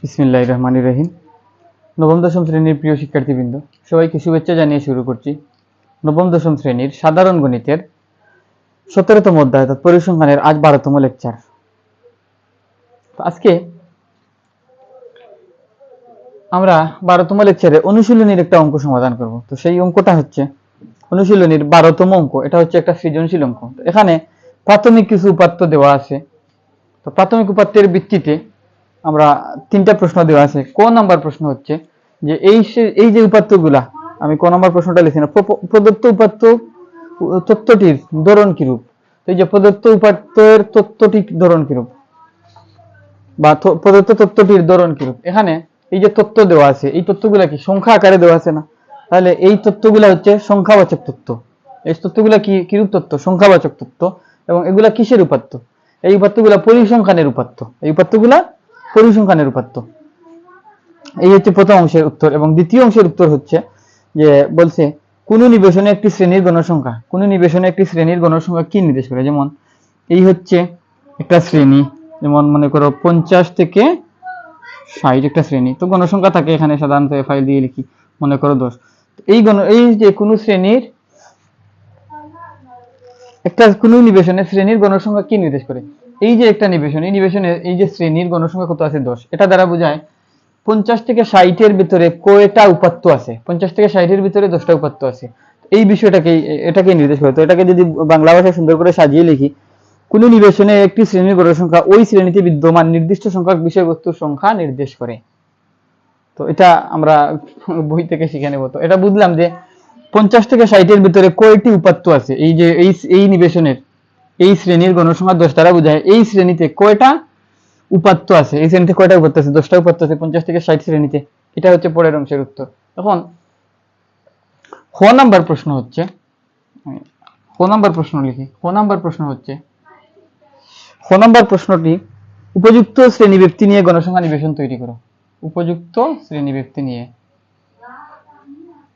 বিসমিল্লাহির রহমানির রহিম। নবম দশম শ্রেণীর প্রিয় শিক্ষার্থীবৃন্দ, সবাইকে শুভেচ্ছা জানিয়ে শুরু করছি নবম দশম শ্রেণীর সাধারণ গণিতের 17তম অধ্যায় অর্থাৎ পরিসংখ্যানের আজ 12তম লেকচার। আজকে আমরা 12তম লেকচারে অনুশীলনীর একটা অঙ্ক সমাধান করব। তো সেই অঙ্কটা হচ্ছে অনুশীলনীর 12তম অঙ্ক। এটা হচ্ছে একটা সৃজনশীল অঙ্ক। এখানে প্রাথমিক কিছু উপাত্ত দেওয়া আছে। তো প্রাথমিক উপাত্তের ভিত্তিতে আমরা 3টা প্রশ্ন দেওয়া আছে। ক নাম্বার প্রশ্ন হচ্ছে যে এই যে উপাত্তগুলা, আমি ক নাম্বার প্রশ্নটা লিখি না, প্রদত্ত উপাত্ত তত্ত্বটির ধরন কিরূপ। এই যে প্রদত্ত উপাত্তের তত্ত্বটি ধরন কিরূপ বা প্রদত্ত তত্ত্বটির ধরন কিরূপ। এখানে এই যে তত্ত্ব দেওয়া আছে, এই তত্ত্বগুলা কি সংখ্যা আকারে দেওয়া আছে না? তাহলে এই তত্ত্বগুলা হচ্ছে সংখ্যাবাচক তত্ত্ব। এই তত্ত্বগুলা কি কিরূপ তত্ত্ব? সংখ্যাবাচক তত্ত্ব। এবং এগুলা কিসের উপাত্ত? এই উপাত্তগুলা পরিসংখ্যানের উপাত্ত। এই উপাত্তগুলা পরিসংখ্যানের উপাত্ত। এই হচ্ছে প্রথম অংশের উত্তর। এবং দ্বিতীয় অংশের উত্তর হচ্ছে যে বলছে কোন নিবেশনে একটি শ্রেণীর গণসংখ্যা, কোন নিবেশনে একটি শ্রেণীর গণসংখ্যা কি নির্দেশ করে। যেমন এই হচ্ছে একটা শ্রেণী, যেমন মনে করো 50 থেকে 60 একটা শ্রেণী। তো গণসংখ্যা থাকে এখানে সাধারণত ফাইল দিয়ে লিখি, মনে করো 10। এই যে কোন শ্রেণীর একটা কোন নিবেশনে শ্রেণীর গণসংখ্যা কি নির্দেশ করে। এই যে একটা নিবেশন, এই নিবেশনে এই যে শ্রেণীর গণসংখ্যা কত আছে? 10। এটা দ্বারা বোঝায় 50 থেকে 60 ভিতরে কয়টা উপাত্ত আছে। 50 থেকে 60 ভিতরে 10টা উপাত্ত আছে। এই এটাকে নির্দেশ করে। তো এটাকে যদি বাংলা ভাষায় সুন্দর করে সাজিয়ে লিখি, কোন নিবেশনে একটি শ্রেণীর গণসংখ্যা ওই শ্রেণীতে বিদ্যমান নির্দিষ্ট সংখ্যক বিষয়বস্তুর সংখ্যা নির্দেশ করে। তো এটা আমরা বই থেকে শিখে নেব। তো এটা বুঝলাম যে 50 থেকে 60 ভিতরে কয়টি উপাত্ত আছে। এই যে এই নিবেশনের এই শ্রেণীর গণসংখ্যা 10 দ্বারা বোঝায় এই শ্রেণীতে কয়টা উপাত্ত আছে। এই শ্রেণীতে কয়টা উপাত্ত আছে? 10টা উপাত্ত আছে 50 থেকে 60 শ্রেণীতে। এটা হচ্ছে পরের অংশের উত্তর। এখন খ নাম্বার প্রশ্ন হচ্ছে, খ নাম্বার প্রশ্ন লিখি। খ নাম্বার প্রশ্ন হচ্ছে, খ নাম্বার প্রশ্নটি উপযুক্ত শ্রেণীব্যক্তি নিয়ে গণসংখ্যা নিবেশন তৈরি করো। উপযুক্ত শ্রেণীব্যক্তি নিয়ে,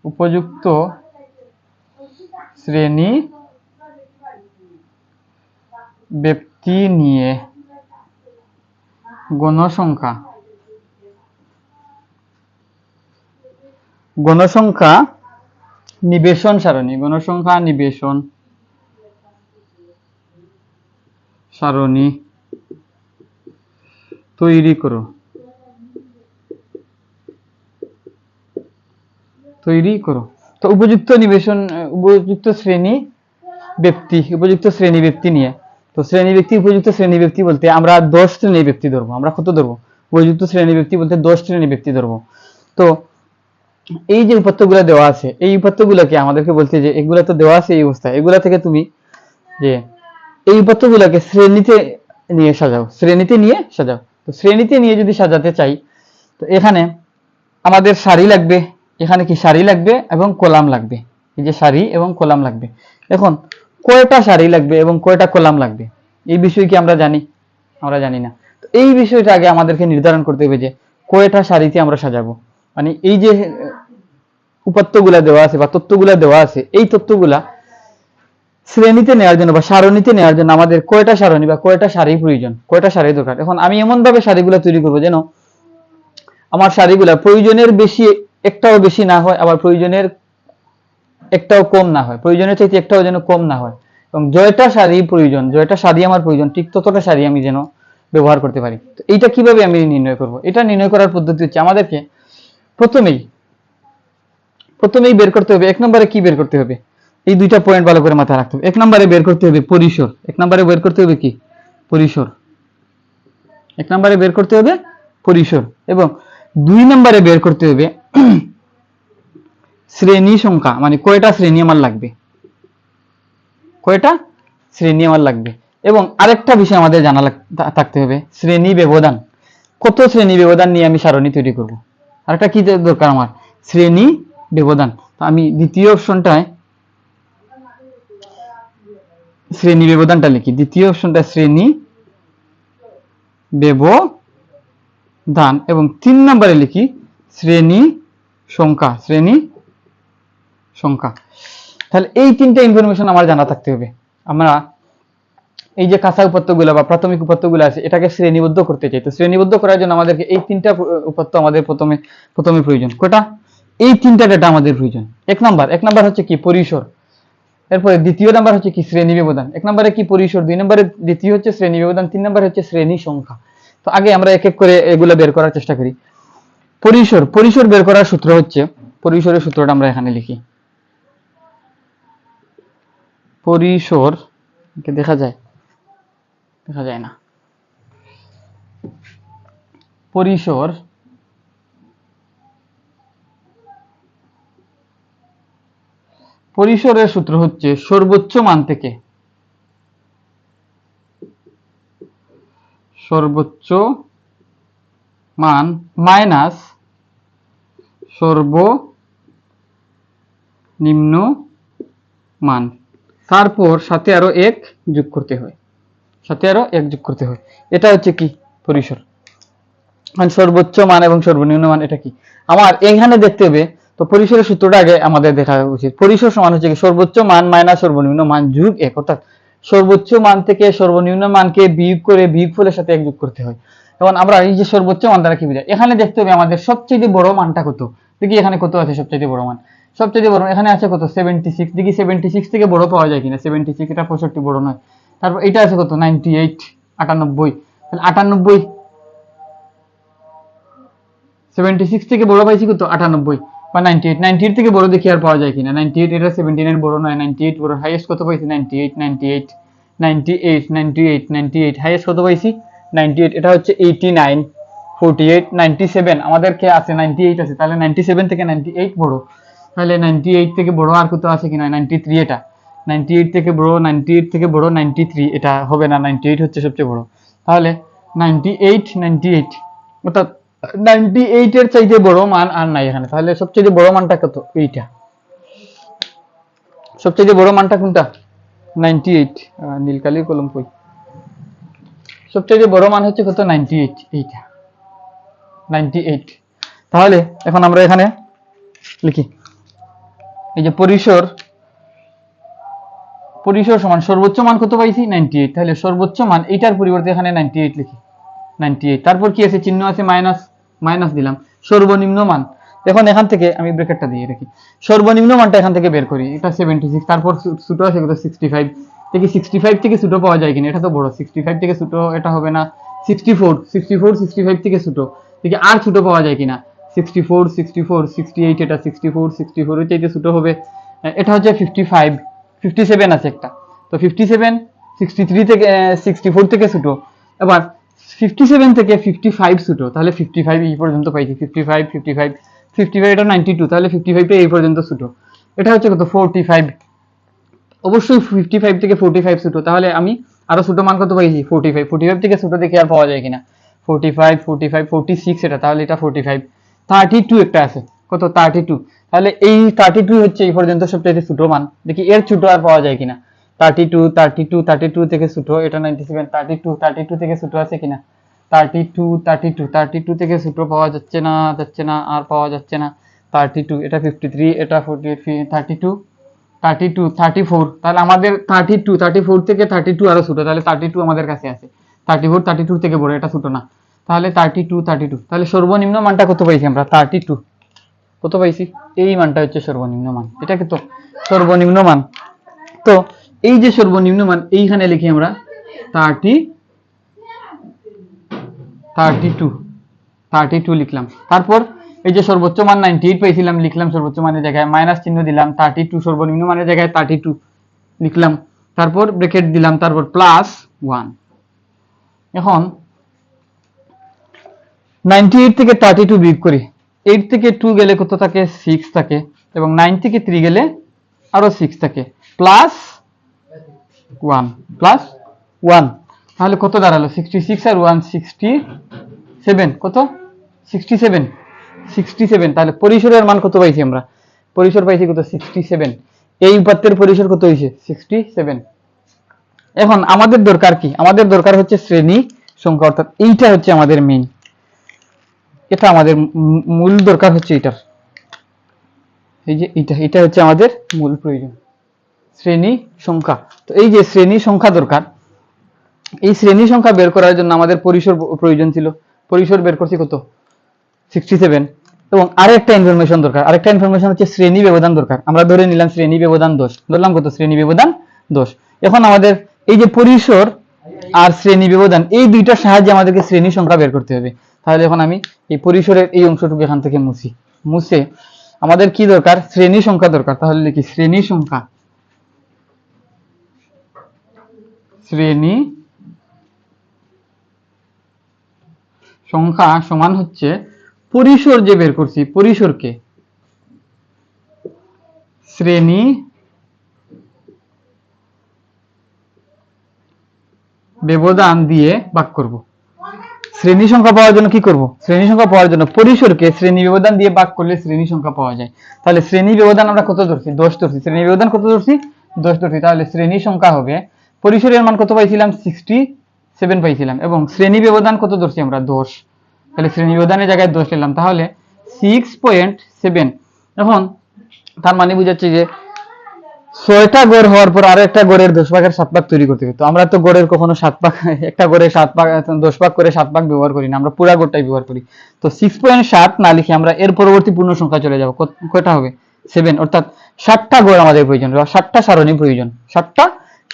উপযুক্ত শ্রেণী ব্যক্তি নিয়ে গণসংখ্যা নিবেশন সারণী, গণসংখ্যা নিবেশন সারণী তৈরি করো। তো উপযুক্ত শ্রেণী ব্যক্তি নিয়ে, তো শ্রেণী ব্যক্তি উপযুক্ত শ্রেণী ব্যক্তি বলতে আমরা 10 শ্রেণী ব্যক্তি ধরবো। আমরা কত ধরবো? উপযুক্ত শ্রেণী ব্যক্তি বলতে 10 শ্রেণী ব্যক্তি ধরবো। তো এই যে উপাত্তগুলো দেওয়া আছে, এই উপাত্তগুলোকে আমাদেরকে বলতে যে এগুলা তো দেওয়া আছে এই অবস্থায়, এগুলা থেকে তুমি যে এই উপাত্তগুলোকে শ্রেণীতে নিয়ে সাজাও, শ্রেণীতে নিয়ে সাজাও। তো শ্রেণীতে নিয়ে যদি সাজাতে চাই, তো এখানে আমাদের সারি লাগবে, এখানে কি সারি লাগবে এবং কলাম লাগবে। এই যে সারি এবং কলাম লাগবে। এখন কয়টা সারি লাগবে এবং কয়টা কলাম লাগবে এই বিষয় কি আমরা জানি? আমরা জানি না। তো এই বিষয়টা আগে আমাদেরকে নির্ধারণ করতে হবে যে কয়টা সারিতে আমরা সাজাবো। মানে এই যে উপাত্তগুলা দেওয়া আছে বা তথ্যগুলা দেওয়া আছে, এই তথ্যগুলা শ্রেণীতে নেওয়ার জন্য বা সারণীতে নেওয়ার জন্য আমাদের কয়টা সারণী বা কয়টা সারি প্রয়োজন, কয়টা সারি দরকার। এখন আমি এমন ভাবে সারিগুলা তৈরি করবো যেন আমার সারিগুলা প্রয়োজনের বেশি একটাও বেশি না হয়, আবার প্রয়োজনের একটাও কম না হয়, প্রয়োজনের চাইতে একটাও যেন কম না হয়। এবং জয়টা সারি প্রয়োজন, জয়টা সারি আমার প্রয়োজন, ঠিক ততটা সারি আমি যেন ব্যবহার করতে পারি। তো এইটা কিভাবে আমি নির্ণয় করব? এটা নির্ণয় করার পদ্ধতি হচ্ছে আমাদেরকে প্রথমেই বের করতে হবে, 1 নম্বরে কি বের করতে হবে? এই দুইটা পয়েন্ট ভালো করে মাথায় রাখতে হবে। 1 নম্বরে বের করতে হবে পরিসর। 1 নম্বরে বের করতে হবে কি? পরিসর। 1 নম্বরে বের করতে হবে পরিসর। এবং 2 নম্বরে বের করতে হবে শ্রেণী সংখ্যা, মানে কয়টা শ্রেণী আমার লাগবে, কয়টা শ্রেণী আমার লাগবে। এবং আরেকটা বিষয় আমাদের জানা থাকতে হবে, শ্রেণী ব্যবধান। কত শ্রেণী ব্যবধান নিয়ে আমি সারণী তৈরি করব। আরেকটা কি দরকার আমার? শ্রেণী ব্যবধান। তো আমি দ্বিতীয় অপশনটায় শ্রেণী ব্যবধানটা লিখি। দ্বিতীয় অপশনটা শ্রেণী ব্যবধান এবং 3 নম্বরে লিখি শ্রেণী সংখ্যা, শ্রেণী সংখ্যা। তাহলে এই 3টা ইনফরমেশন আমার জানা থাকতে হবে। আমরা এই যে কাঁচা উপাত্তগুলো বা প্রাথমিক উপাত্তগুলো আছে এটাকে শ্রেণীবদ্ধ করতে চাই। তো শ্রেণীবদ্ধ করার জন্য আমাদেরকে এই তিনটা উপাত্ত আমাদের প্রথমে প্রয়োজন। কয়টা? এই তিনটা ডেটা আমাদের প্রয়োজন। এক নাম্বার হচ্ছে কি পরিসর, এরপরে দ্বিতীয় নাম্বার হচ্ছে কি শ্রেণী ব্যবধান। এক নম্বরে কি পরিসর, দুই নম্বরে দ্বিতীয় হচ্ছে শ্রেণী ব্যবধান, তিন নম্বরে হচ্ছে শ্রেণী সংখ্যা। তো আগে আমরা এক এক করে এগুলো বের করার চেষ্টা করি। পরিসর বের করার সূত্র হচ্ছে, পরিসরের সূত্রটা আমরা এখানে লিখি। পরিসর দেখা যায় না। পরিসরের সূত্র হচ্ছে সর্বোচ্চ মান থেকে সর্বোচ্চ মান মাইনাস সর্বনিম্ন মান, তারপর সাথে আরো এক যোগ করতে হয়, এটা হচ্ছে কি পরিসর। সর্বোচ্চ মান এবং সর্বনিম্ন মান এটা কি আমার এখানে দেখতে হবে। তো পরিসরের সূত্রটা আগে আমাদের দেখা উচিত। পরিসর সমান হচ্ছে কি সর্বোচ্চ মান মাইনাস সর্বনিম্ন মান যোগ এক, অর্থাৎ সর্বোচ্চ মান থেকে সর্বনিম্ন মানকে বিয়োগ করে বিয়োগফলের সাথে এক যোগ করতে হয়। এখন আমরা এই যে সর্বোচ্চ মান দ্বারা কি বোঝায়, এখানে দেখতে হবে আমাদের সবচেয়ে বড় মানটা কত। দেখি এখানে কত আছে সবচেয়ে বড় মান, এখানে আছে কত 76। দেখি 76 থেকে বড় পাওয়া যায় কিনা। 76 এটা 65 বড় নয়। তারপর এটা আছে কত 98 98। তাহলে 98 76 থেকে বড় পাইছি কত 98 বা 98 থেকে বড় দেখি আর পাওয়া যায় কিনা। 98 এটা 79 বড় নয়, 98 বড়। হাইয়েস্ট কত পাইছি 98 হাইয়েস্ট কত পাইছি 98। এটা হচ্ছে 89 48 97 আমাদেরকে আছে 98 আছে, তাহলে 97 থেকে 98 বড়। তাহলে 98 থেকে বড় আর কত আছে কিনা 93। এটা 98 থেকে বড় 93 এটা হবে না, 98 হচ্ছে সবচেয়ে বড়। তাহলে 98 অর্থাৎ 98 এর চাইতে বড় মান আর নাই এখানে। তাহলে সবচেয়ে বড় মানটা কত? এইটা। সবচেয়ে বড় মানটা কোনটা? 98। নীলকালির কলম কই? সবচেয়ে বড় মান হচ্ছে কত 98, এইটা 98। তাহলে এখন আমরা এখানে লিখি এই যে পরিসর সমান সর্বোচ্চ মান কত পাইছি 98। তাহলে সর্বোচ্চ মান এইটার পরিবর্তে এখানে 98 লিখি 98। তারপর কি আছে চিহ্ন আছে মাইনাস দিলাম সর্বনিম্ন মান। এখন এখান থেকে আমি ব্র্যাকেটটা দিয়ে রাখি, সর্বনিম্ন মানটা এখান থেকে বের করি। এটা 76, তারপর ছোট আছে কত 65। দেখি 65 থেকে ছোট পাওয়া যায় কিনা। এটা তো বড়, 65 থেকে ছোট এটা হবে না। 64 থেকে ছোট দেখি আর ছোট পাওয়া যায় কিনা। 64 68 এটা 64 এর চাইতে ছোট হবে। এটা হচ্ছে 55 57 আছে একটা। তো 57 63 থেকে 64 থেকে ছোট। এবার 57 থেকে 55 ছোট, তাহলে 55 এই পর্যন্ত পাইছি। 55 এটা 92, তাহলে 55 টা এই পর্যন্ত ছোট। এটা হচ্ছে কত 45। অবশ্যই 55 থেকে 45 ছোট, তাহলে আমি আরো ছোট মান কত পাইছি 45 থেকে ছোট দেখি আর পাওয়া যায় কিনা। 46 এটা, তাহলে এটা 45। 32 একটা আছে কত 32, তাহলে এই 32 হচ্ছে এই পর্যন্ত সবচেয়ে ছোট মান। দেখি এর ছোট আর পাওয়া যায় কিনা। 32 থেকে ছোট এটা 97। 32 থেকে ছোট আছে কিনা। 32 থেকে ছোট পাওয়া যাচ্ছে না আর পাওয়া যাচ্ছে না। 32 এটা 53 এটা 48 34। তাহলে আমাদের 34 থেকে 32 আরো ছোট, তাহলে 32 আমাদের কাছে আছে। 32 থেকে বড়, এটা ছোট না। তাহলে 32 তাহলে সর্বনিম্ন মানটা কত পাইছি আমরা 32। কত পাইছি? এই মানটা হচ্ছে সর্বনিম্ন মান। এটা কি তো সর্বনিম্ন মান? তো এই যে সর্বনিম্ন মান এইখানে লিখি আমরা 32 লিখলাম। তারপর এই যে সর্বোচ্চ মান 98 পাইছিলাম, লিখলাম সর্বোচ্চ মানের জায়গায় মাইনাস চিহ্ন দিলাম। 32 সর্বনিম্ন মানের জায়গায় 32 লিখলাম। তারপর ব্র্যাকেট দিলাম, তারপর +1। এখন 98 থেকে 32 বিয়োগ করি। 8 থেকে 2 গেলে কত থাকে 6 থাকে, এবং 9 থেকে 3 গেলে আরো 6 থাকে, +1 তাহলে কত দাঁড়ালো 66 আর 1 67। কত 67। তাহলে পরিসরের মান কত পাইছি আমরা? পরিসর পাইছি কত 67। এই উপাত্তের পরিসর কত হয়েছে 67। এখন আমাদের দরকার কি? আমাদের দরকার হচ্ছে শ্রেণী সংখ্যা, অর্থাৎ এইটা হচ্ছে আমাদের মেইন, এটা আমাদের মূল দরকার হচ্ছে এটার। এই যে এটা হচ্ছে আমাদের মূল প্রয়োজন, শ্রেণী সংখ্যা। তো এই যে শ্রেণী সংখ্যা দরকার, এই শ্রেণী সংখ্যা বের করার জন্য আমাদের পরিসর প্রয়োজন ছিল। পরিসর বের করছি কত, 67। এবং আরেকটা ইনফরমেশন দরকার, আরেকটা ইনফরমেশন হচ্ছে শ্রেণী ব্যবধান দরকার। আমরা ধরে নিলাম শ্রেণী ব্যবধান 10, ধরলাম কত, শ্রেণী ব্যবধান 10। এখন আমাদের এই যে পরিসর আর শ্রেণী ব্যবধান, এই দুইটার সাহায্যে আমাদেরকে শ্রেণী সংখ্যা বের করতে হবে। তাহলে এখন আমি এই পরিসরের এই অংশটুকু এখান থেকে মুছে আমাদের কি দরকার, শ্রেণী সংখ্যা দরকার। তাহলে লিখি শ্রেণী সংখ্যা, শ্রেণী সংখ্যা সমান হচ্ছে পরিসর যে বের করছি, পরিসরকে শ্রেণী ব্যবধান দিয়ে ভাগ করব। শ্রেণী সংখ্যা পাওয়ার জন্য কি করব, শ্রেণী সংখ্যা পাওয়ার জন্য পরিসরকে শ্রেণী ব্যবধান দিয়ে ভাগ করলে শ্রেণী সংখ্যা পাওয়া যায়। তাহলে শ্রেণী ব্যবধান আমরা কত ধরছি, 10 ধরছি। শ্রেণী ব্যবধান কত ধরছি, 10 ধরছি। তাহলে শ্রেণী সংখ্যা হবে, পরিসরের মান কত পাইছিলাম, 67 পাইছিলাম, এবং শ্রেণী ব্যবধান কত ধরছি আমরা, 10। তাহলে শ্রেণী ব্যবধানের জায়গায় 10 নিলাম, তাহলে 6.7। এখন তার মানে বুঝাচ্ছে যে 6টা গড় হওয়ার পর আরো একটা গড়ের 10 ভাগের 7 ভাগ তৈরি করতে হবে। তো আমরা তো গড়ের কখনো 7 ভাগ, একটা গড়ের 7 ভাগ 10 ভাগ করে 7 ভাগ ব্যবহার করি না, আমরা পুরা গড়টাই ব্যবহার করি। তো 6.7 না লিখে আমরা এর পরবর্তী পূর্ণ সংখ্যা চলে যাব, কয়টা হবে, 7। অর্থাৎ 7টা গড় আমাদের প্রয়োজন, 7টা সারণী প্রয়োজন, 7টা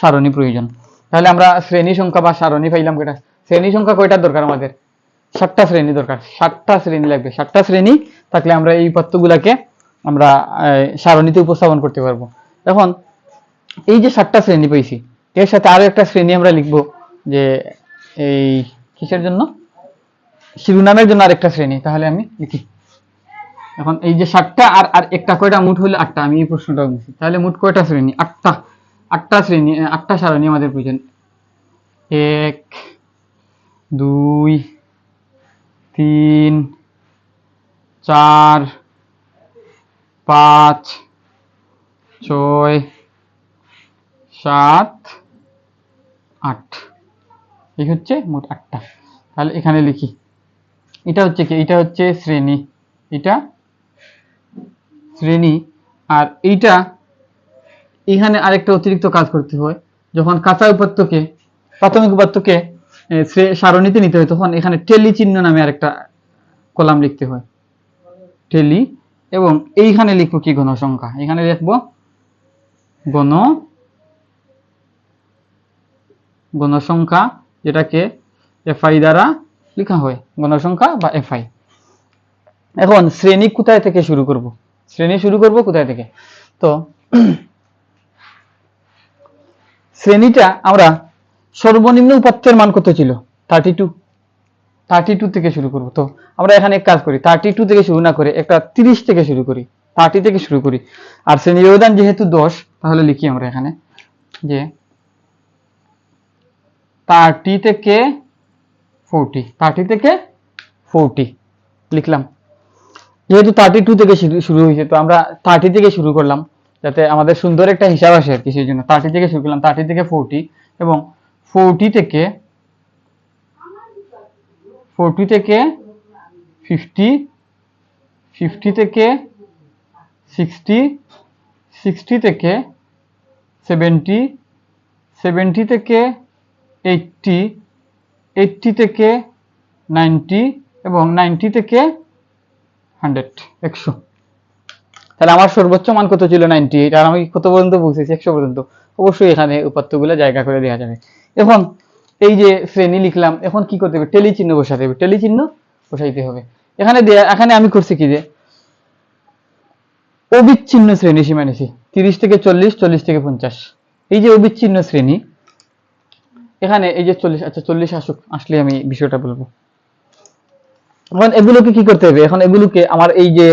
সারণী প্রয়োজন। তাহলে আমরা শ্রেণী সংখ্যা বা সারণী পাইলাম কয়টা, শ্রেণী সংখ্যা কয়টা দরকার আমাদের, 7টা শ্রেণী দরকার, 7টা শ্রেণী লাগবে। 7টা শ্রেণী থাকলে আমরা এই উপাত্তগুলাকে আমরা সারণীতে উপস্থাপন করতে পারবো। এখন এই যে 7টা শ্রেণী পেয়েছি, এর সাথে আরো একটা শ্রেণী আমরা লিখবো, যে এই কিসের জন্য, শিরোনামের জন্য আরেকটা শ্রেণী। তাহলে আমি লিখি, এখন এই যে 7টা আর একটা, কয়টা মোট হলো 8টা। আমি এই প্রশ্নটা বুঝি, তাহলে মোট কয়টা শ্রেণী, 8টা। 8টা শ্রেণী, 8টা সারণী আমাদের প্রয়োজন। 1 2 3 4 5 6 7 8, এই হচ্ছে মোট 8টা। তাহলে এখানে লিখি, এটা হচ্ছে কি, এটা হচ্ছে শ্রেণী, এটা শ্রেণী। আর এইটা, এখানে আরেকটা অতিরিক্ত কাজ করতে হয়, যখন কাঁচা উপাত্তকে, প্রাথমিক উপাত্তকে সারণীতে নিতে হয়, তখন এখানে টেলি চিহ্ন নামে আরেকটা কলাম লিখতে হয়, টেলি। এবং এইখানে লিখবো কি, গণসংখ্যা। এখানে লিখবো গণসংখ্যা, যেটাকে এফআই দ্বারা লেখা হয়, গণসংখ্যা বা এফআই। এখন শ্রেণী কোথায় থেকে শুরু করব, শ্রেণী শুরু করব কোথায় থেকে। তো শ্রেণীটা আমরা সর্বনিম্ন উপাত্তের মান কত ছিল, 32 থেকে শুরু করব। তো আমরা এখানে এক কাজ করি, 32 থেকে শুরু না করে একটা 30 থেকে শুরু করি, 30 থেকে শুরু করি। আর শ্রেণী ব্যবধান যেহেতু 10, তাহলে লিখি আমরা এখানে যে 30 থেকে 40, 30 থেকে 40 লিখলাম। যেহেতু 32 থেকে শুরু হয়েছে, তো আমরা 30 থেকে শুরু করলাম, যাতে আমাদের সুন্দর একটা হিসাব আসে আর কি, সেই জন্য 30 থেকে শুরু করলাম, 30 থেকে 40, এবং 40 থেকে 50, 50 থেকে 60, 60 থেকে 70, 70 থেকে 80, 80 থেকে 90, এবং 90 থেকে 100। তাহলে আমার সর্বোচ্চ মান কত ছিল, 98। আর আমি কত পর্যন্ত পৌঁছেছি, 100 পর্যন্ত। অবশ্যই এখানে উপাত্তগুলো জায়গা করে দেওয়া যাবে। এখন এই যে শ্রেণী লিখলাম, এখন কি করতে হবে, টেলি চিহ্ন বসাতে হবে, টেলি চিহ্ন বসাইতে হবে। এখানে আমি করছি কি, যে অবিচ্ছিন্ন শ্রেণী সীমা নিছি, 30 থেকে 40, 40 থেকে 50। এই যে অবিচ্ছিন্ন শ্রেণী, এখানে এই যে 40, আচ্ছা 40 আসলে আমি বিষয়টা বলবো। এখন এগুলোকে কি করতে হবে, এখন এগুলোকে আমার এই যে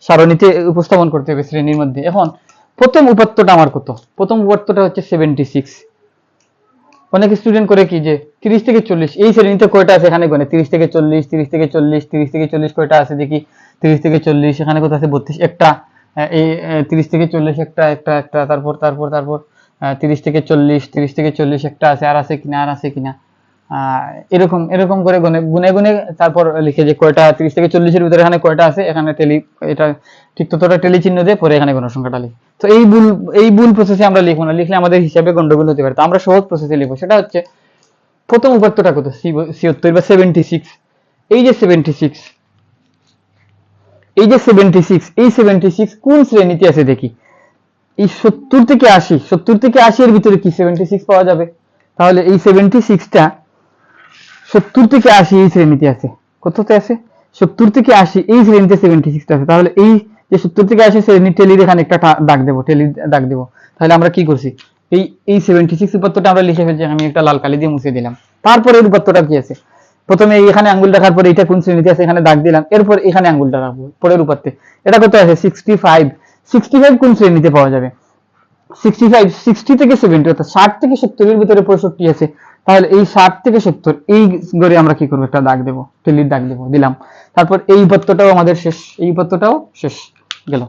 সারণীতে উপস্থাপন করতে হবে শ্রেণীর মধ্যে। এখন প্রথম উপাত্তটা আমার কত, প্রথম উপাত্তটা হচ্ছে 76। অনেক স্টুডেন্ট করে কি, যে 30 থেকে 40 এই শ্রেণীতে কয়টা আছে, এখানে গনে 30 থেকে 40, 30 থেকে 40, 30 থেকে 40 কয়টা আছে দেখি, 30 থেকে 40 এখানে কত আছে, 32, একটা। এই 30 থেকে 40 একটা, তারপর 30 থেকে 40, 30 থেকে 40 একটা আছে, আর আছে কিনা, আর আছে কিনা, এরকম এরকম করে গুনে গুনে তারপর লিখে যে কয়টা 30 থেকে 40 এর ভিতরে এখানে কয়টা আছে, এখানে টেলি, এটা ঠিক ততটা টেলি চিহ্ন দিয়ে পরে এখানে গণসংখ্যাটা লিখি। তো এই ভুল প্রসেসে আমরা লিখবো না, লিখলে আমাদের হিসাবে গন্ডগোল হতে পারে। তো আমরা সহজ প্রসেসে লিখবো, সেটা হচ্ছে প্রথম উপাত্তটা কত 76 বা 76, এই যে 76, এই যে 76, এই 76 কোন শ্রেণীতে আছে দেখি। এই 70 থেকে 80, 70 থেকে 80 এর ভিতরে কি 76 পাওয়া যাবে? তাহলে এই 76টা 70 থেকে 80 এই শ্রেণীতে আছে। কততে আছে? 70 থেকে 80 এই শ্রেণীতে 76টা আছে। তাহলে এই যে 70 থেকে 80 শ্রেণীর টেলির এখানে একটা দাগ দেব, টেলির দাগ দেব। তাহলে আমরা কি করছি, এই 76 উপাত্তটা আমরা লিখে ফেলছি, আমি একটা লাল কালি দিয়ে মুছে দিলাম। তারপরে এর উপাত্তটা কি আছে, প্রথমে এখানে আঙ্গুল রাখার পরে এটা কোন শ্রেণীতে আছে এখানে দাগ দিলাম, এরপর এখানে আঙ্গুলটা রাখবো পরের উপাত্তে। এটা কত আছে 65, 65 কোন শ্রেণীতে পাওয়া যাবে? 65 60 থেকে 70 অর্থাৎ 60 থেকে 70 এর ভিতরে 65 আছে। তাহলে এই 60 থেকে 70 এই ঘরে আমরা কি করব, একটা দাগ দেব, টেলির দাগ দেব, দিলাম। তারপর এই উপাত্তটাও আমাদের শেষ, এই উপাত্তটাও শেষ গেল।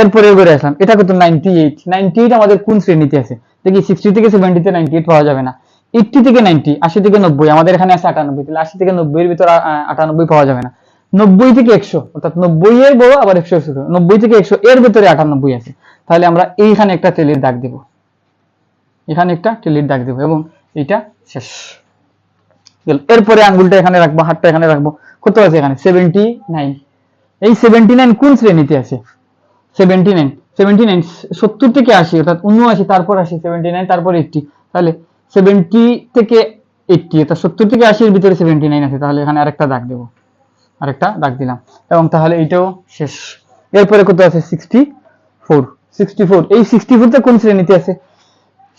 এরপরে ঘরে আসলাম, এটা কত 98, 98 আমাদের কোন শ্রেণীতে আছে দেখি। 60 থেকে 70 তে 98 পাওয়া যাবে না। 80 থেকে 90, 80 থেকে 90, আমাদের এখানে আছে 98, তাহলে 80 থেকে 90 এর ভিতরে 98 পাওয়া যাবে না। 90 থেকে 100 অর্থাৎ 90 এর বড় আবার 100 এর ছোট, 90 থেকে 100 এর ভিতরে 98 আছে। তাহলে আমরা এইখানে একটা টেলির দাগ দেব, এখানে একটা টেলির দাগ দেব এবং এটা শেষ গেল। এরপরে আঙ্গুলটা এখানে রাখবো, হাতটা এখানে রাখবো। কত আছে এখানে 79, এই 79 কোন শ্রেণীতে আছে? 79, 79 70 থেকে 80 অর্থাৎ 79 তারপর 80, 79 তারপর 80, তাহলে 70 থেকে 80 অর্থাৎ 70 থেকে 80 এর ভিতরে 79 আছে। তাহলে এখানে আরেকটা দাগ দেব, আরেকটা দাগ দিলাম এবং তাহলে এইটাও শেষ। এরপরে কত আছে 64, 64 এই 64 টা কোন শ্রেণীতে আছে?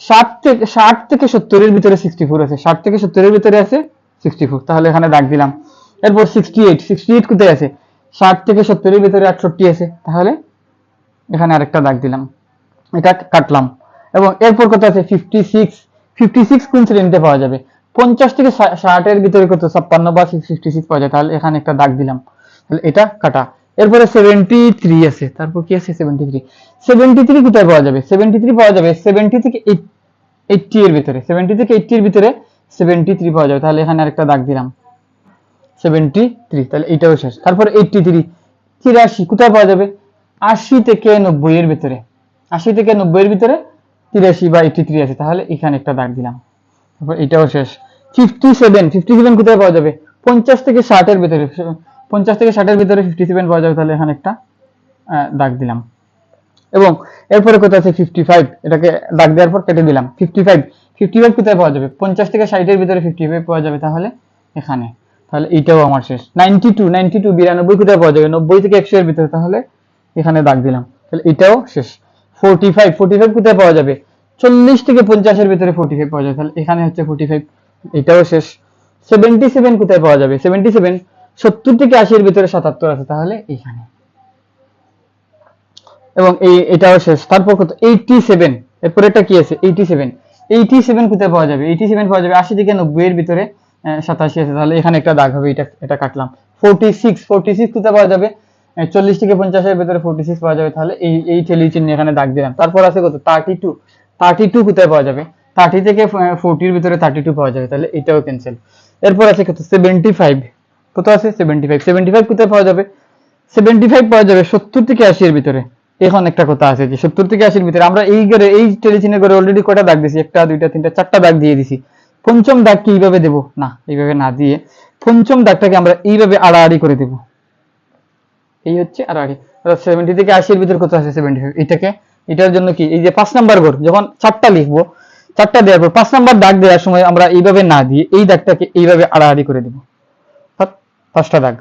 60 থেকে 70 এর ভিতরে 64 আছে, 60 থেকে 70 এর ভিতরে আছে 64, তাহলে এখানে দাগ দিলাম। এরপর 68, 68 কোথায় আছে? 60 থেকে 70 এর ভিতরে 68 আছে, তাহলে এখানে আরেকটা দাগ দিলাম, এটা কাটলাম। এবং এরপর কত আছে 56, 56 কোন শ্রেণীতে পাওয়া যাবে? 50 থেকে 60 এর ভিতরে কত 56 বা 56 পাওয়া যায়, তাহলে এখানে একটা দাগ দিলাম, তাহলে এটা কাটা। এরপরে 73 আছে, তারপর কি আছে 73, 73 কোথায় পাওয়া যাবে? 73 পাওয়া যাবে 70 থেকে 80 এর ভিতরে, 70 থেকে 80 এর ভিতরে 73 পাওয়া যাবে, তাহলে এখানে আরেকটা দাগ দিলাম 73, তাহলে এটাও শেষ। তারপর 83, 83 কোথায় পাওয়া যাবে? 80 থেকে 90 এর ভিতরে, 80 থেকে 90 এর ভিতরে 83 বা 83 আছে, তাহলে এখানে একটা দাগ দিলাম। তারপর এটাও শেষ। 57, 57 কোথায় পাওয়া যাবে? 50 থেকে 60 এর ভিতরে, 50 থেকে 60 এর ভিতরে 57 পাওয়া যাবে, তাহলে এখানে একটা দাগ দিলাম। এবং এরপরে কোথায় আছে 55, এটাকে দাগ দেওয়ার পর কেটে দিলাম। 55, 55 কোথায় পাওয়া যাবে? 50 থেকে 60 এর ভিতরে 55 পাওয়া যাবে, তাহলে এখানে, তাহলে এইটাও আমার শেষ। 92, 92 92 কোথায় পাওয়া যাবে? 90 থেকে 100 এর ভিতরে, তাহলে এখানে দাগ দিলাম, তাহলে এটাও শেষ। 45, 45 কোথায় পাওয়া যাবে? 40 থেকে 50 এর ভিতরে 45 পাওয়া যাবে, তাহলে এখানে হচ্ছে 45, এটাও শেষ। 77 কোথায় পাওয়া যাবে? 77 70 থেকে 80 এর ভিতরে 77 আছে, তাহলে এখানে, এবং এটাও শেষ। তারপর কত 87, এরপরে এটা কি আছে 87, 87 কোথায় পাওয়া যাবে? 87 পাওয়া যাবে 80 থেকে 90 এর ভিতরে 87 আছে, তাহলে এখানে একটা দাগ হবে, এটা কাটলাম। 46, 46 কোথায় পাওয়া যাবে? 40 থেকে 50 এর ভিতরে 46 পাওয়া যাবে, তাহলে এই টেলি চিহ্ন এখানে দাগ দিলাম। তারপর আছে কত 32, 32 কোথায় পাওয়া যাবে? 30 থেকে 40 এর ভিতরে 32 পাওয়া যাবে, তাহলে এটাও ক্যান্সেল। এরপর আছে কত 75, কত আছে 75, 75 কোথায় পাওয়া যাবে? 75 পাওয়া যাবে 70 থেকে 80 এর ভিতরে। এখন একটা কথা আছে যে 70 থেকে 80 এর ভিতরে আমরা এই ঘরে, এই টেলিচিহ্নের ঘরে অলরেডি কয়টা দাগ দিয়েছি? একটা, দুইটা, তিনটা, চারটা দাগ দিয়ে দিছি। পঞ্চম দাগ কি এইভাবে দেব না, এইভাবে না দিয়ে পঞ্চম দাগটাকে আমরা এইভাবে আড়াআড়ি করে দেব, এই হচ্ছে আড়াআড়ি। 70 থেকে 80 এর ভিতরে কত আছে 75, এটাকে, এটার জন্য কি এই যে 5 নাম্বার ঘর যখন চারটা লিখবো, চারটা দেওয়ার পর 5 নাম্বার দাগ দেওয়ার সময় আমরা এইভাবে না দিয়ে এই দাগটাকে এইভাবে আড়াআড়ি করে দেব, পাঁচটা দাগ।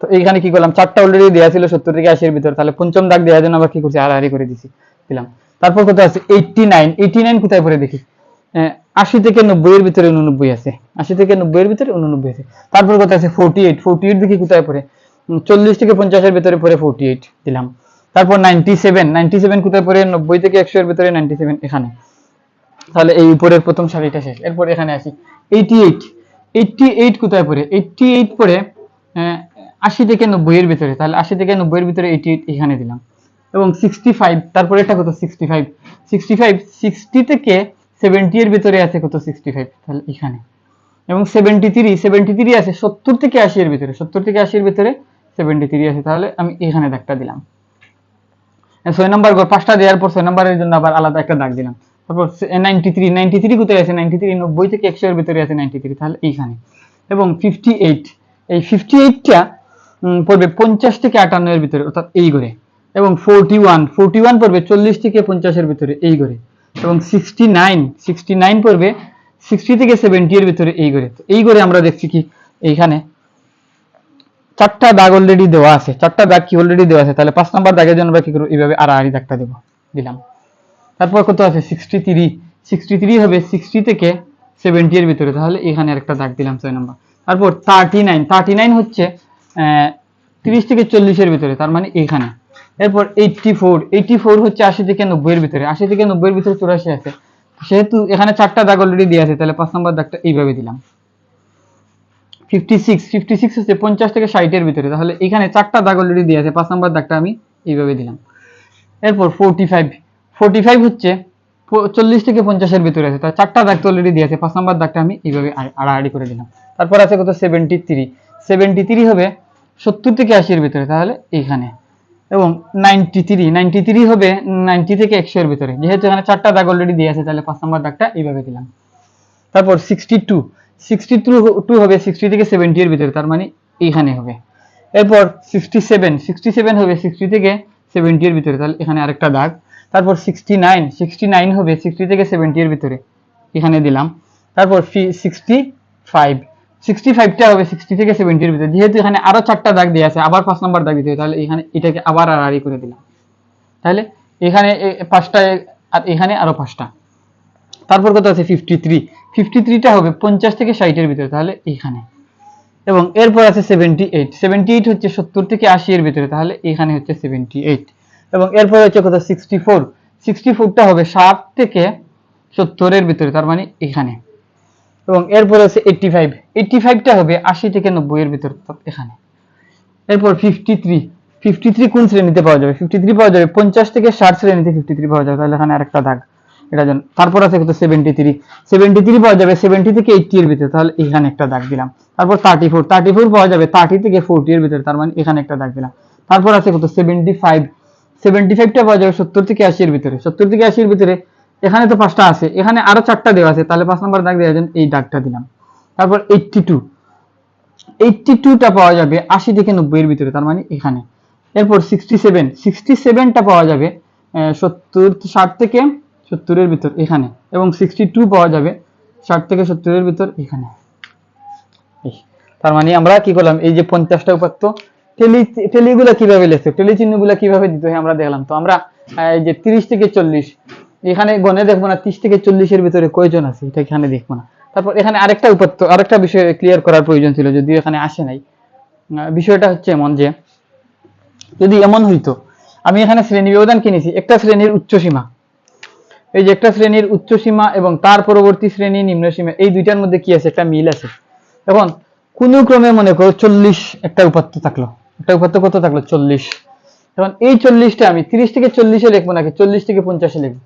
তো এইখানে কি করলাম, চারটা অলরেডি দেওয়া ছিল 70 থেকে 80 এর ভিতরে, তাহলে পঞ্চম দাগ দেওয়ার জন্য আমরা কি করছি, আড়াআড়ি করে দিছি, দিলাম। তারপর কত আছে 89, 89 কোথায় পড়ে দেখি? 80 থেকে 90 এর ভিতরে 89 আছে, 80 থেকে 90 এর ভিতরে 89 আছে। তারপর কত আছে 48, 48 দেখি কোথায় পড়ে? 40 থেকে 50 এর ভিতরে পড়ে 48 দিলাম। তারপর 97, 97 কোথায় পড়ে? 90 থেকে 100 এর ভিতরে 97 এখানে, তাহলে এই উপরের প্রথম সারিটা শেষ। এরপর এখানে আসি 88, 88 কোথায় পড়ে? 88 পড়ে 80 থেকে 90 এর ভিতরে, তাহলে 80 থেকে 90 এর ভিতরে 88 এখানে দিলাম। এবং 65, তারপরে এটা কত 65, 65 60 থেকে 70 এর ভিতরে আছে কত 65, তাহলে এখানে। এবং 73, 73 আছে 70 থেকে 80 এর ভিতরে, 70 থেকে 80 এর ভিতরে 73 আছে, তাহলে আমি এখানে দাগটা দিলাম। 6 নাম্বার ঘর 5টা দেওয়ার পর 6 নাম্বারের জন্য আবার আলাদা একটা দাগ দিলাম, তারপর 93 কোথায় আছে? 90 থেকে 100 এর ভিতরে আছে 93, তাহলে এইখানে। এবং 58, এই 58টা পড়বে 50 থেকে 58 এর ভিতরে, অর্থাৎ এই ঘরে। এবং 41 পড়বে 40 থেকে 50 এর ভিতরে, এই ঘরে। এবং 69 পড়বে 60 থেকে 70 এর ভিতরে, এই ঘরে। তো এই ঘরে আমরা দেখছি কি এইখানে 4টা দাগ অলরেডি দেওয়া আছে, 4টা দাগ কি অলরেডি দেওয়া আছে, তাহলে 5 নাম্বার দাগের জন্য আমরা কি করব, এইভাবে আড়াআড়ি দাগটা দেব, দিলাম। তারপর কত আছে? 63 হবে 60 থেকে 70 এর ভিতরে, তাহলে এখানে আরেকটা দাগ দিলাম 6 নাম্বার। তারপর 39 হচ্ছে 30 থেকে 40 এর ভিতরে, তার মানে এখানে। এরপর 84 হচ্ছে 80 থেকে 90 এর ভিতরে, 80 থেকে 90 এর ভিতরে 84 আছে, সেহেতু এখানে 4টা দাগ অলরেডি দেওয়া আছে, তাহলে 5 নাম্বার দাগটা এইভাবে দিলাম। 56 হচ্ছে 50 থেকে 60 এর ভিতরে, তাহলে এখানে 4টা দাগ অলরেডি দেওয়া আছে, 5 নাম্বার দাগটা আমি এইভাবে দিলাম। এরপর 45 হচ্ছে 40 থেকে 50 এর ভিতরে আছে, তার 4টা দাগ তো অলরেডি দেওয়া আছে, 5 নাম্বার দাগটা আমি এইভাবে আড়াআড়ি করে দিলাম। তারপর আছে কত? 73 হবে 70 থেকে 80 এর ভিতরে, তাহলে এইখানে। এবং 93 হবে 90 থেকে 100 এর ভিতরে, যেহেতু এখানে 4টা দাগ অলরেডি দেওয়া আছে, তাহলে 5 নাম্বার দাগটা এইভাবে দিলাম। তারপর 62 হবে 60 থেকে 70 এর ভিতরে, তার মানে এইখানে হবে। এরপর 67 হবে 60 থেকে 70 এর ভিতরে, তাহলে এখানে আরেকটা দাগ। তারপর 69 হবে 60 থেকে 70 এর ভিতরে, এখানে দিলাম। তারপর 65টা হবে 60 থেকে 70 এর ভিতরে, যেহেতু এখানে আরো 4টা দাগ দেওয়া আছে, আবার 5 নাম্বার দাগ দিতে হবে, তাহলে এখানে এটাকে আবার আড়াআড়ি করে দিলাম। তাহলে এখানে 5টা, আর এখানে আরো 5টা। তারপর কত আছে? 53টা হবে 50 থেকে 60 এর ভিতরে, তাহলে এইখানে। এবং এরপর আছে 78 হচ্ছে 70 থেকে 80 এর ভিতরে, তাহলে এখানে হচ্ছে 78। এবং এরপর হচ্ছে কত? 64টা হবে 60 থেকে 70 এর ভিতরে, তার মানে এখানে। এবং এরপর আছে 85টা হবে 80 থেকে 90 এর ভিতরে, এখানে। এরপর 53 কোন শ্রেণীতে পাওয়া যাবে? 53 পাওয়া যাবে 50 থেকে 60 শ্রেণীতে 53 পাওয়া যাবে, তাহলে এখানে আরেকটা দাগ, এটা জান। তারপর আছে কত? 73 পাওয়া যাবে 70 থেকে 80 এর ভিতরে, তাহলে এখানে একটা দাগ দিলাম। তারপর 34 পাওয়া যাবে 30 থেকে 40 এর ভিতরে, তার মানে এখানে একটা দাগ দিলাম। তারপর আছে কত? 75টা পাওয়া যাবে 70 থেকে 80 এর ভিতরে, 70 থেকে 80 এর ভিতরে, এখানে তো 5টা আছে, এখানে আরো 4টা দেওয়া আছে, তাহলে 5 নাম্বার দাগ দেওয়ার জন্য এই দাগটা দিলাম। তারপর 82টা পাওয়া যাবে 80 থেকে 90 এর ভিতরে, তার মানে এখানে। এরপর 67টা পাওয়া যাবে 60 থেকে 70 এর ভিতর, এখানে। এবং 62 পাওয়া যাবে 60 থেকে 70 এর ভিতর, এখানে। তার মানে আমরা কি করলাম? এই যে 50টা উপাত্ত, টেলিগুলা কিভাবে লিখছে, টেলি চিহ্নগুলা কিভাবে দিতে হয় আমরা দেখলাম। তো আমরা এই যে 30 থেকে 40, এখানে গণে দেখবো না 30 থেকে 40 এর ভিতরে কয়জন আছে, এটা এখানে দেখবো না। তারপর এখানে আরেকটা উপাত্ত, আরেকটা বিষয় ক্লিয়ার করার প্রয়োজন ছিল, যদিও এখানে আসে নাই। বিষয়টা হচ্ছে এমন যে, যদি এমন হইতো আমি এখানে শ্রেণী ব্যবধান কিনেছি, একটা শ্রেণীর উচ্চসীমা, এই যে একটা শ্রেণীর উচ্চসীমা এবং তার পরবর্তী শ্রেণী নিম্নসীমা, এই দুইটার মধ্যে কি আছে? একটা মিল আছে। এখন কোন ক্রমে মনে করো 40 একটা উপাত্ত থাকলো, একটা উপাত্ত কত থাকলো? 40। এখন এই 40টা আমি 30 থেকে 40-এ লিখবো নাকি 40 থেকে 50-এ লিখবো?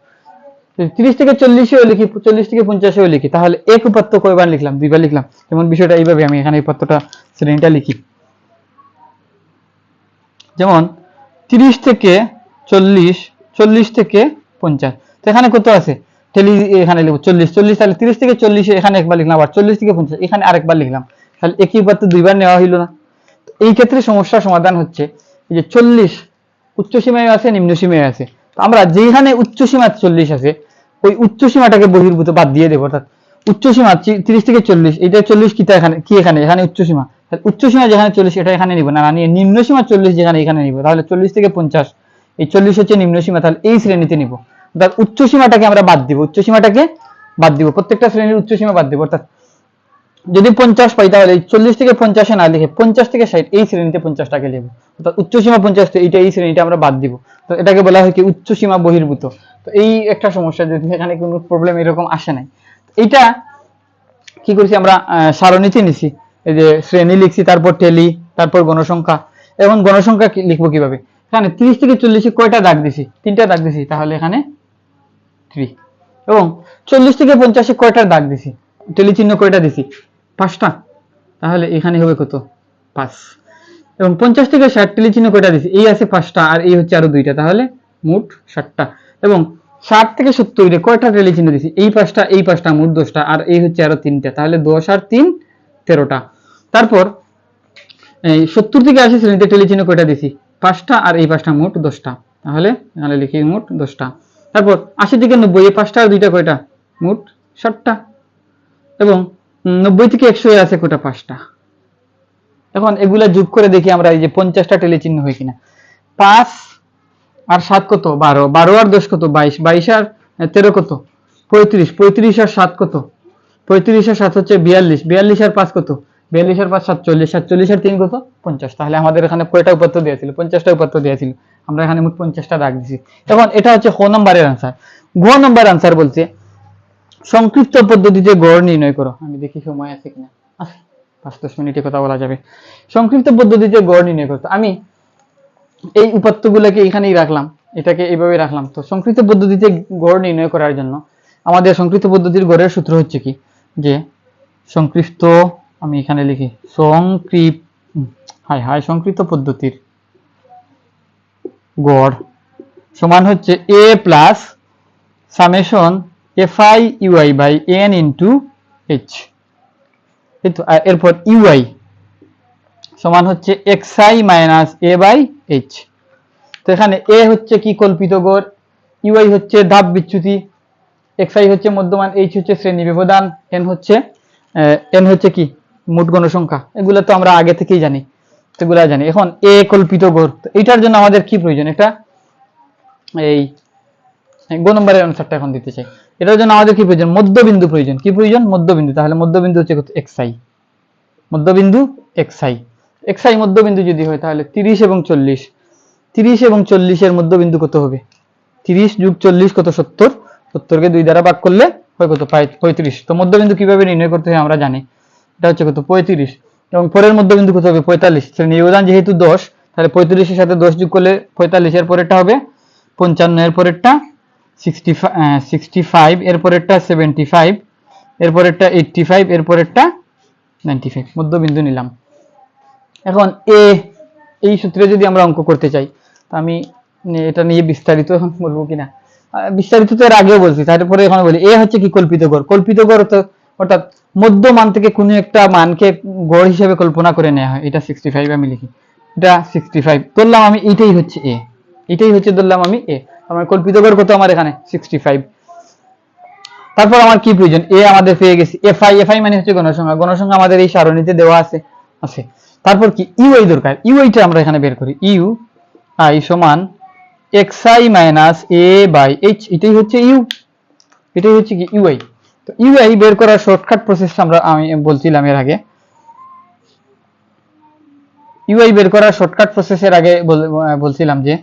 30 থেকে 40-এও লিখি, 40 থেকে 50-এও লিখি, তাহলে এক উপাত্ত কয়বার লিখলাম? 2বার লিখলাম। যেমন বিষয়টা এইভাবে, আমি এখানে উপাত্তটা শ্রেণীটা লিখি, যেমন 30 থেকে 40, 40 থেকে 50, তো এখানে কত আছে? এখানে লিখবো 40, তাহলে 30 থেকে 40-এ এখানে একবার লিখলাম, আবার 40 থেকে 50 এখানে আরেকবার লিখলাম, তাহলে একই উপাত্ত 2বার নেওয়া হইল না? এই ক্ষেত্রে সমস্যার সমাধান হচ্ছে, এই যে 40 উচ্চসীমায় আছে, নিম্নসীমায় আছে, তো আমরা যেখানে উচ্চসীমা 40 আছে, ওই উচ্চসীমাটাকে বহির্ভূত বাদ দিয়ে দেবো, অর্থাৎ উচ্চসীমা 30 থেকে 40, এটা 40 কি এখানে উচ্চসীমা, তাহলে উচ্চসীমা যেখানে 40 এটা এখানে নিব না, নিয়ে নিম্নসীমা 40 যেখানে এখানে নিব, তাহলে 40 থেকে 50, এই 40 হচ্ছে নিম্নসীমা, তাহলে এই শ্রেণীতে নিব। অর্থাৎ উচ্চসীমাটাকে আমরা বাদ দিব, প্রত্যেকটা শ্রেণীর উচ্চসীমা বাদ দিব। অর্থাৎ যদি 50 পাই, তাহলে 40 থেকে 50-এ না লিখে 50 থেকে 60 এই শ্রেণীতে 50টাকে লিখব। অর্থাৎ উচ্চসীমা 50, এইটা এই শ্রেণীটা আমরা বাদ দিব, তো এটাকে বলা হয় কি? উচ্চসীমা বহির্ভূত। তো এই একটা সমস্যা, যদি এখানে কোনো প্রবলেম এরকম আসে নাই, এইটা কি করছি আমরা? সারণীতে নিছি, এই যে শ্রেণী লিখছি, তারপর টেলি, তারপর গণসংখ্যা। এখন গণসংখ্যা লিখবো কিভাবে? এখানে 30 থেকে 40-এ কয়টা দাগ দিছি? 3টা দাগ দিছি, তাহলে এখানে 3। এবং 40 থেকে 50-এ কয়টা দাগ দিছি? টেলি চিহ্ন কয়টা দিছি? 5টা, তাহলে এখানে হবে কত? 5। এবং 50 থেকে 60 টেলি চিহ্ন কয়টা দিছি? এই আছে 5টা, আর এই হচ্ছে আরো 2টা, তাহলে মোট 60টা। এবং 60 থেকে 70 কয়টা টেলি চিহ্ন দিছি? এই পাঁচটা মোট 10টা, আর এই হচ্ছে আরো 3টা, তাহলে 10 আর 3 13টা। তারপর এই 70 থেকে 80 শ্রেণীতে টেলি চিহ্ন কয়টা দিছি? 5টা, আর এই 5টা মোট 10টা, তাহলে এখানে লিখি মোট 10টা। তারপর 80 থেকে 90 এই 5টা আর 2টা কয়টা? মোট 60টা। এবং 90 থেকে 100 আছে কয়টা? 5টা। এখন এগুলা যোগ করে দেখি আমরা এই যে 50টা টেলি চিহ্ন হয় কিনা। 5 আর 7 কত? 12, 12 আর 10 কত? 22, 22 আর 13 কত? 35, 35 আর 7 কত? 35 আর 7 হচ্ছে 42, 42 আর 5 কত? 42 আর 5 47, 47 আর 3 কত? 50। তাহলে আমাদের এখানে কয়টা উপাত্ত দেওয়া ছিল? 50টা উপাত্ত দেওয়া ছিল, আমরা এখানে মোট 50টা দাগ দিছি। এখন এটা হচ্ছে খ নম্বরের আনসার। গ নম্বর আনসার বলছে সংক্ষিপ্ত পদ্ধতিতে গড় নির্ণয় করো। আমি দেখি সময় আছে কিনা, আছে, 5-10 মিনিটে কথা বলা যাবে। সংক্ষিপ্ত পদ্ধতিতে গড় নির্ণয় করতে আমি এই উপাত্তগুলোকে এখানেই রাখলাম, এটাকে এইভাবে রাখলাম। তো সংক্ষিপ্ত পদ্ধতিতে গড় নির্ণয় করার জন্য আমাদের সংক্ষিপ্ত পদ্ধতির গড়ের সূত্র হচ্ছে কি, যে সংক্ষিপ্ত, আমি এখানে লিখি সংক্ষিপ্ত পদ্ধতির গড় সমান হচ্ছে a plus summation fi ui by n into h। এরপর ui সমান হচ্ছে xi minus a by h। তো এখানে a হচ্ছে কি? কল্পিত গড়, ui হচ্ছে ধাপ বিচ্যুতি, xi হচ্ছে মধ্যমান, h হচ্ছে শ্রেণী ব্যবধান, n হচ্ছে কি? মোট গণসংখ্যা। এগুলো তো আমরা আগে থেকেই জানি, এগুলা জানি। এখন a কল্পিত গড়, এটার জন্য আমাদের কি প্রয়োজন? এটা এই গ নম্বরের আনসারটা এখন দিতে চাই। এটার জন্য আমাদের কি প্রয়োজন? মধ্যবিন্দু প্রয়োজন। কি প্রয়োজন? মধ্যবিন্দু। তাহলে মধ্যবিন্দু হচ্ছে কত? xi। মধ্যবিন্দু xi, xi মধ্যবিন্দু যদি হয় তাহলে 30 এবং 40, 30 এবং 40 এর মধ্যবিন্দু কত হবে? 30 যোগ 40 কত? 70, 70 কে 2 দ্বারা ভাগ করলে হয় কত? 35। তো মধ্যবিন্দু কিভাবে নির্ণয় করতে হয় আমরা জানি, এটা হচ্ছে কত? 35। এবং পরের মধ্যবিন্দু কত হবে? 45। শ্রেণী ব্যবধান যেহেতু 10, তাহলে 35 এর সাথে 10 যোগ করলে 45, এর পরেরটা হবে 55, এর পরেরটা 65, এর পরেরটা 75, এর পরেরটা 85, এর পরেরটা 95। মধ্যবিন্দু নিলাম। এখন এই সূত্রে যদি আমরা অঙ্ক করতে চাই, তো আমি এটা নিয়ে বিস্তারিত এখন বলবো কিনা, বিস্তারিত তো এর আগেও বলছি, তারপরে এখন বলি হচ্ছে কি? কল্পিত গড়। কল্পিত গড় অর্থাৎ মধ্য মান থেকে কোনো একটা মানকে গড় হিসেবে কল্পনা করে নেওয়া হয়। এটা 65 আমি লিখি, এটা 65 ধরলাম আমি, এইটাই হচ্ছে এটাই হচ্ছে ধরলাম আমি আমার কল্পিত গড় কত? আমার এখানে 65। তারপর আমার কি প্রয়োজন? আমাদের পেয়ে গেছি। fi মানে হচ্ছে গণসংখ্যা, গণসংখ্যা আমাদের এই সারণীতে দেওয়া আছে। তারপর কি? ui দরকার, টা আমরা এখানে বের করি। ui সমান xi minus a by h, এটাই হচ্ছে এটাই হচ্ছে কি? ui। তো ui বের করার শর্টকাট প্রসেস আমি বলছিলাম এর আগে। ui বের করার শর্টকাট প্রসেসের আগে বলছিলাম যে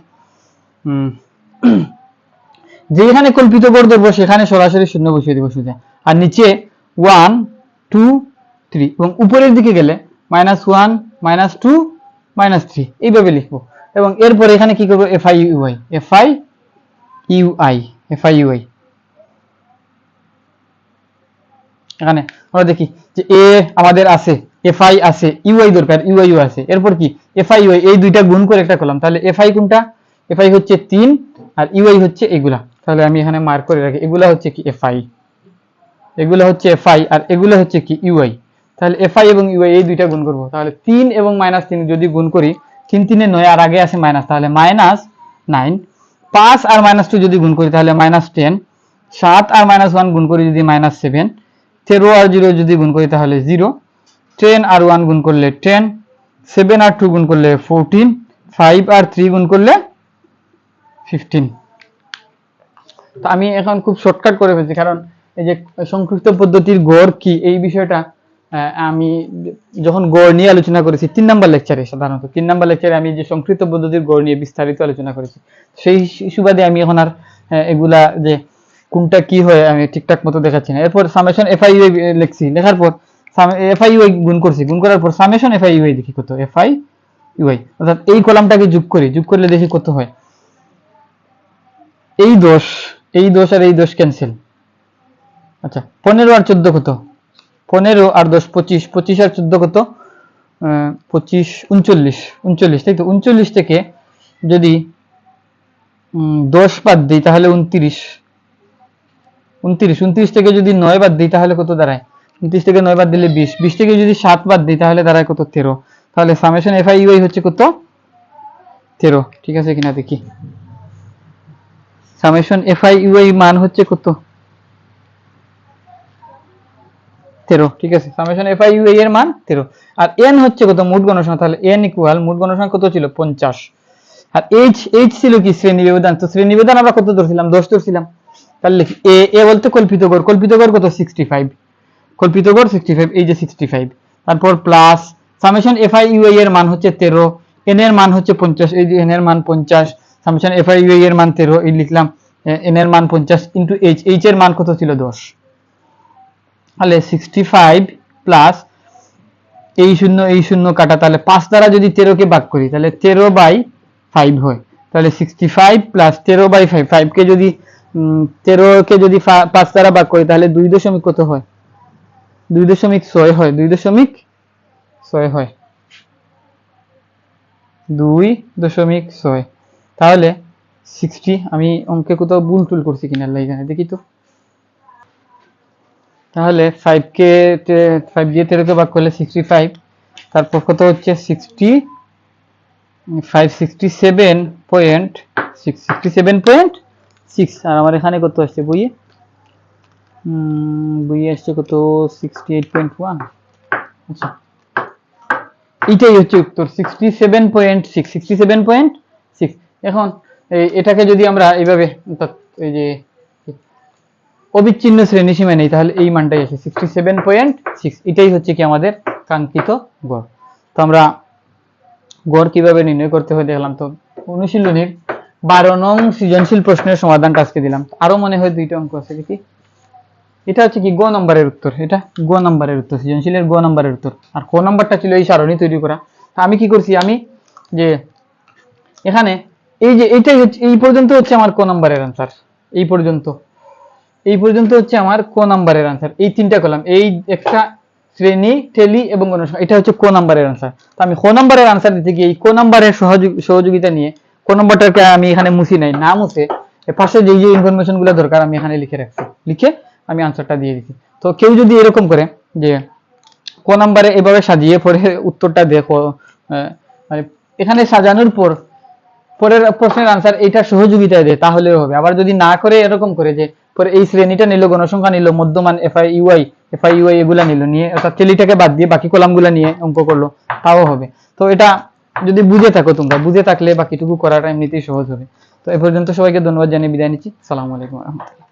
যেখানে কল্পিত গড় ধরবো সেখানে সরাসরি শূন্য বসিয়ে দেবো সোজা, আর নিচে 1 2 3 এবং উপরের দিকে গেলে -1 -2 -3 এইভাবে লিখবো। এবং এরপর এখানে কি করবো? fiui এখানে আমরা দেখি যে আমাদের আছে, fi আছে, ui দরকার, ui আছে। এরপর কি? fiui এই দুইটা গুণ করে একটা করলাম, তাহলে fi কোনটা? fi হচ্ছে 3 আর ui হচ্ছে এগুলা। তাহলে আমি এখানে মার্ক করে রাখি, এগুলা হচ্ছে কি? fi, এগুলা হচ্ছে fi, আর এগুলা হচ্ছে কি? ui। তাহলে fi এবং ui এই দুইটা গুণ করব, তাহলে 3 এবং -3 যদি গুণ করি, 3 3 9, আর আগে আছে মাইনাস, তাহলে -9। 5 আর -2 যদি গুণ করি তাহলে -10। 7 আর -1 গুণ করি যদি -7। 13 আর 0 যদি গুণ করি তাহলে 0। 10 আর 1 গুণ করলে 10। 7 আর 2 গুণ করলে 14। 5 আর 3 গুণ করলে 15। তো আমি এখন খুব শর্টকাট করে ফেলছি, কারণ এই যে সংক্ষিপ্ত পদ্ধতির গড় কি এই বিষয়টা আমি যখন গড় নিয়ে আলোচনা করেছি 3 নাম্বার লেকচারে, সাধারণত 3 নাম্বার লেকচারে আমি যে সংক্ষিপ্ত পদ্ধতির গড় নিয়ে বিস্তারিত আলোচনা করেছি, সেই সুবাদে আমি এখন আর এগুলা যে কোনটা কি হয় আমি ঠিকঠাক মতো দেখাচ্ছি না। এরপর সামেশন fiu লিখছি, লেখার পর fiu গুণ করছি, গুণ করার পর সামেশন fiu দেখি কত? fiu অর্থাৎ এই কলামটাকে যোগ করি, যোগ করলে দেখি কত হয়। এই 10 আর এই 10 ক্যান্সেল। আচ্ছা, 15 আর 14 কত? 15 আর 10 25, 25 আর 14 কত? 25 39, তাই তো? 39 থেকে যদি 10 বাদ দিই তাহলে 29, 29 থেকে যদি 9 বাদ দিই তাহলে কত দাঁড়ায়? 29 থেকে 9 বাদ দিলে 20, 20 থেকে যদি 7 বাদ দিই তাহলে দাঁড়ায় কত? 13। তাহলে summation F I U I হচ্ছে কত? 13। ঠিক আছে কিনা দেখি। Summation F I U I মান হচ্ছে কত? 13। ঠিক আছে, summation F I U I এর মান 13। আর এন হচ্ছে কত? মোট গণসংখ্যা। তাহলে এন ইকুয়াল মোট গণসংখ্যা কত ছিল? 50। আর এইচ, এইচ ছিল কি? শ্রেণী ব্যবধান। তো শ্রেণী ব্যবধান আমরা কত ধরছিলাম? 10 ধরছিলাম। তাহলে লিখি এ, এ বলতে কল্পিত গড়। কল্পিত গড় কত? 65। কল্পিত গড় 65, এই যে 65। তারপর plus summation F I U I এর মান হচ্ছে 13, এন এর মান হচ্ছে 50, এই যে এন এর মান 50, summation F I U I এর মান 13, এই লিখলাম, এন এর মান 50 ইনটু এইচ, এইচ এর মান কত ছিল? 10। তাহলে 65 প্লাস এই শূন্য কাটা, তাহলে 5 দ্বারা যদি 13 কে ভাগ করি তাহলে 13/5 হয়। তাহলে 65 প্লাস 13/5, 5 কে যদি 13 কে যদি 5 দ্বারা ভাগ করি তাহলে 2 দশমিক কত হয়? 2.6 হয়। 2.6 হয়। 2.6। তাহলে 60, আমি অঙ্কে কোথাও ভুল টুল করছি কিনা আল্লাহ জানে, দেখি তো। তাহলে 5 দিয়ে 13 কে ভাগ করলে 65, তারপর কত হচ্ছে? 67.6। আর আমার এখানে কত আসছে বইয়ে? বইয়ে আসছে কত? 68.1। আচ্ছা, এটাই হচ্ছে উত্তর, 67.6। এখন এটাকে যদি আমরা এইভাবে এই যে অবিচ্ছিন্ন শ্রেণী সীমা নেই তাহলে এই মানটাই আসে 67.6। এটাই হচ্ছে কি আমাদের কাঙ্ক্ষিত গড়। তো আমরা গড় কিভাবে নির্ণয় করতে হয় দেখলাম। তো অনুশীলনীর 12 নং সৃজনশীল প্রশ্নের সমাধানটা আজকে দিলাম। আরো মনে হয় 2টা অঙ্ক আছে, দেখি। এটা হচ্ছে কি গ নম্বরের উত্তর, এটা গ নম্বরের উত্তর, সৃজনশীলের গ নম্বরের উত্তর। আর ক নম্বরটা ছিল এই সারণী তৈরি করা। আমি কি করছি? আমি যে এখানে এই যে এইটাই হচ্ছে, এই পর্যন্ত হচ্ছে আমার ক নম্বরের আনসার। এই পর্যন্ত হচ্ছে আমার ক নম্বরের আনসার। এই 3টা কলাম, এই একটা শ্রেণী, টেলি এবং গণসংখ্যা, এটা হচ্ছে ক নম্বরের আনসার। তো আমি ক নম্বরের আনসার দিতে গিয়ে এই ক নম্বরের সহযোগিতা নিয়ে ক নম্বরটাকে আমি এখানে মুছি নাই, না মুছে পাশে যে ইনফরমেশন গুলো দরকার আমি এখানে লিখে রাখছি, লিখে আমি আনসারটা দিয়ে দিচ্ছি। তো কেউ যদি এরকম করে যে ক নম্বরে এভাবে সাজিয়ে পরে উত্তরটা দেখো, মানে এখানে সাজানোর পর পরের প্রশ্নের আনসার এটা সহযোগিতায় দেয় তাহলেও হবে। আবার যদি না করে এরকম করে যে পরে এই শ্রেণীটা নিল, গণসংখ্যা নিল, মধ্যমান এফ আই ইউ আই এগুলা নিল, নিয়ে অর্থাৎ টেলিটাকে বাদ দিয়ে বাকি কলামগুলা নিয়ে অঙ্ক করলো, তাও হবে। তো এটা যদি বুঝে থাকো, তোমরা বুঝে থাকলে বাকিটুকু করাটা এমনিতেই সহজ হবে। তো এ পর্যন্ত সবাইকে ধন্যবাদ জানিয়ে বিদায় নিচ্ছি। আসসালামু আলাইকুম ওয়া রাহমাতুল্লাহ।